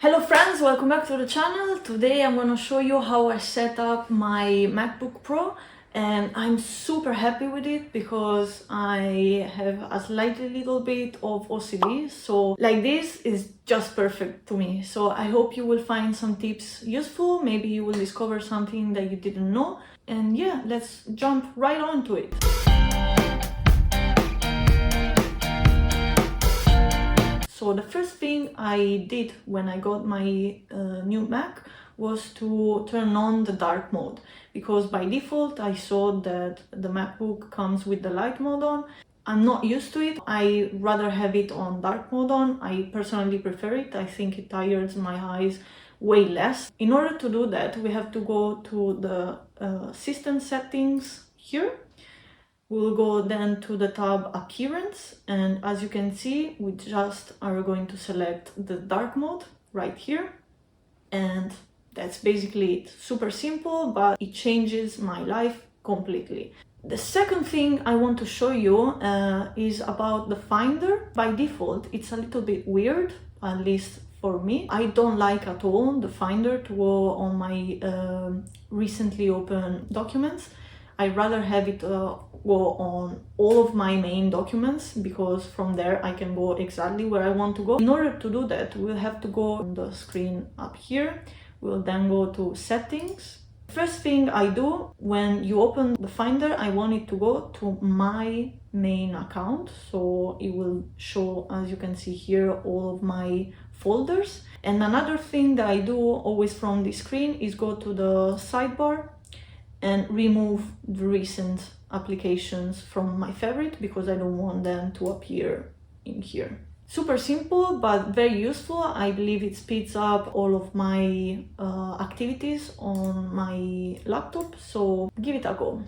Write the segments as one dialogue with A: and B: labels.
A: Hello friends, welcome back to the channel. Today I'm gonna show you how I set up my MacBook Pro, and I'm super happy with it because I have a slightly little bit of OCD, so like this is just perfect to me. So I hope you will find some tips useful, maybe you will discover something that you didn't know, and yeah, let's jump right on to it. So the first thing I did when I got my new Mac was to turn on the dark mode, because by default I saw that the MacBook comes with the light mode on. I'm not used to it. I rather have it on dark mode on. I personally prefer it. I think it tires my eyes way less. In order to do that, we have to go to the system settings here. We'll go then to the tab Appearance, and as you can see, we just are going to select the dark mode right here, and that's basically it. Super simple, but it changes my life completely. The second thing I want to show you is about the Finder. By default, it's a little bit weird, at least for me. I don't like at all the Finder to go on my recently opened documents. I'd rather have it go on all of my main documents, because from there I can go exactly where I want to go. In order to do that, we'll have to go on the screen up here. We'll then go to Settings. First thing I do when you open the Finder, I want it to go to my main account. So it will show, as you can see here, all of my folders. And another thing that I do always from the screen is go to the sidebar and remove the recent applications from my favorite, because I don't want them to appear in here. Super simple, but very useful. I believe it speeds up all of my activities on my laptop, so give it a go.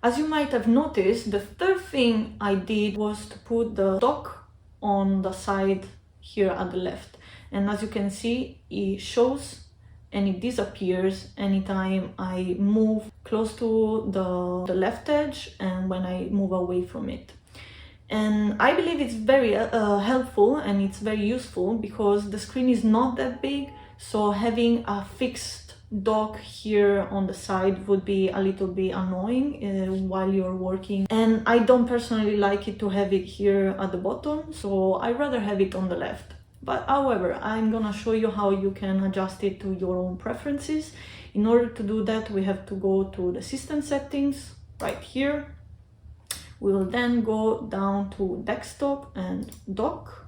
A: As you might have noticed, the third thing I did was to put the dock on the side here at the left. And as you can see, it shows and it disappears anytime I move close to the left edge and when I move away from it. And I believe it's very helpful and it's very useful, because the screen is not that big, so having a fixed dock here on the side would be a little bit annoying while you're working. And I don't personally like it to have it here at the bottom, so I'd rather have it on the left. But however, I'm gonna show you how you can adjust it to your own preferences. In order to do that, we have to go to the system settings right here. We will then go down to desktop and dock.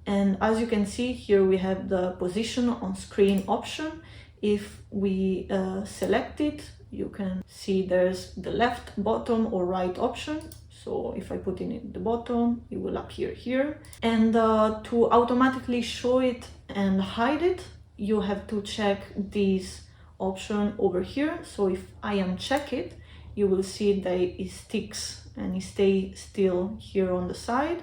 A: And as you can see here, we have the position on screen option. If we select it, you can see there's the left, bottom or right option. So if I put in it the bottom, it will appear here. And to automatically show it and hide it, you have to check this option over here. So if I uncheck it, you will see that it sticks and it stays still here on the side.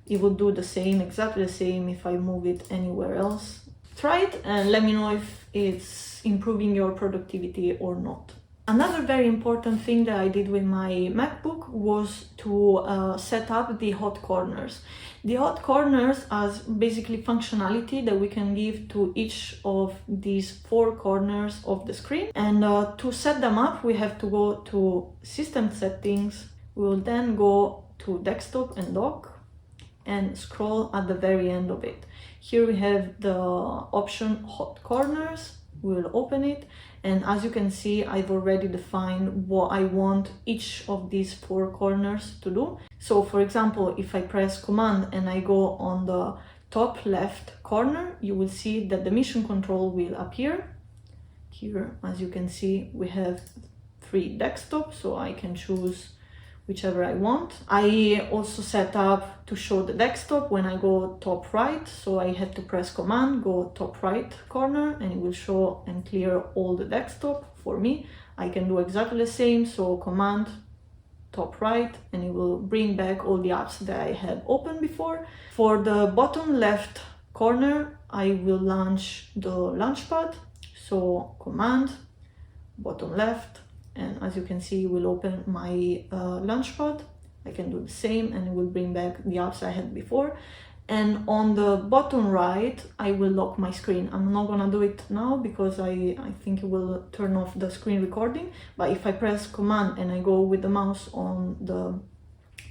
A: It will do the same, exactly the same, if I move it anywhere else. Try it and let me know if it's improving your productivity or not. Another very important thing that I did with my MacBook was to set up the hot corners. The hot corners are basically functionality that we can give to each of these four corners of the screen. And to set them up, we have to go to System Settings. We'll then go to Desktop and Dock and scroll at the very end of it. Here we have the option Hot Corners. We'll open it, and as you can see, I've already defined what I want each of these four corners to do. So for example, if I press Command and I go on the top left corner, you will see that the mission control will appear. Here, as you can see, we have 3 desktops, so I can choose whichever I want. I also set up to show the desktop when I go top right, so I had to press Command, go top right corner, and it will show and clear all the desktop for me. I can do exactly the same, so Command, top right, and it will bring back all the apps that I had opened before. For the bottom left corner, I will launch the Launchpad, so Command, bottom left, and as you can see, it will open my Launchpad. I can do the same and it will bring back the apps I had before. and on the bottom right I will lock my screen. I'm not gonna do it now because I think it will turn off the screen recording, but if I press Command and I go with the mouse on the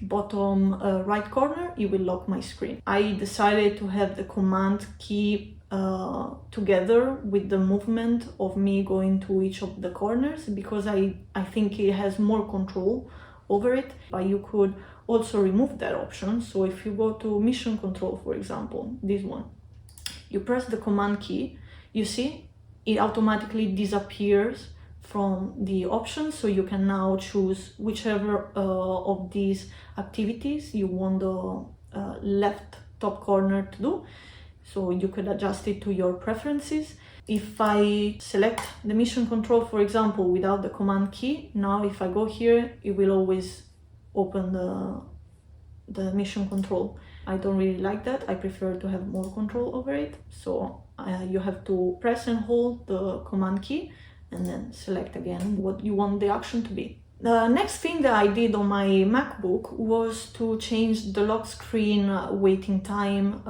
A: bottom right corner, it will lock my screen. I decided to have the Command key together with the movement of me going to each of the corners, because I think it has more control over it. But you could also remove that option. So if you go to mission control, for example, this one, you press the Command key, you see it automatically disappears from the options, so you can now choose whichever of these activities you want the left top corner to do. So you could adjust it to your preferences. If I select the mission control, for example, without the Command key, now if I go here, it will always open the mission control. I don't really like that. I prefer to have more control over it. So you have to press and hold the Command key and then select again what you want the action to be. The next thing that I did on my MacBook was to change the lock screen waiting time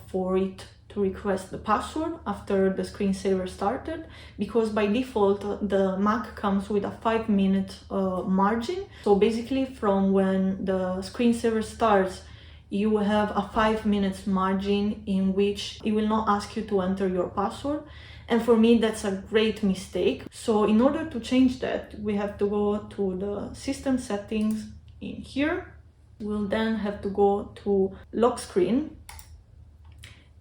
A: for it to request the password after the screensaver started, because by default the Mac comes with a 5-minute margin. So basically from when the screensaver starts, you have a 5 minutes margin in which it will not ask you to enter your password. And for me, that's a great mistake. So in order to change that, we have to go to the system settings in here. We'll then have to go to lock screen.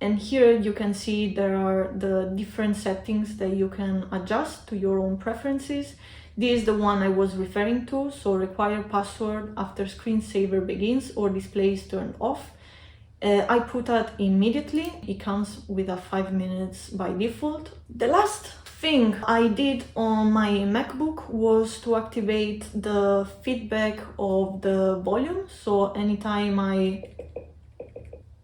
A: And here you can see there are the different settings that you can adjust to your own preferences. This is the one I was referring to. So require password after screensaver begins or display is turned off. I put that immediately. It comes with a 5 minutes by default. The last thing I did on my MacBook was to activate the feedback of the volume. So anytime I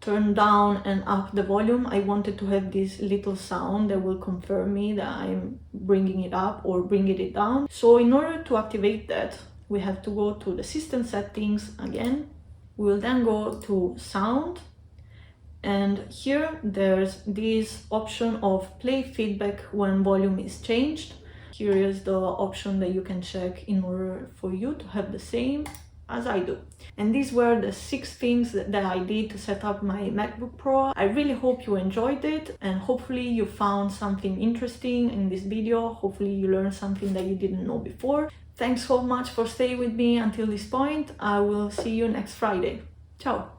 A: turn down and up the volume, I wanted to have this little sound that will confirm me that I'm bringing it up or bringing it down. So in order to activate that, we have to go to the system settings again. We will then go to sound, and here there's this option of play feedback when volume is changed. Here is the option that you can check in order for you to have the same as I do. And these were the 6 things that I did to set up my MacBook Pro. I really hope you enjoyed it, and hopefully you found something interesting in this video. Hopefully you learned something that you didn't know before. Thanks so much for staying with me until this point. I will see you next Friday. Ciao!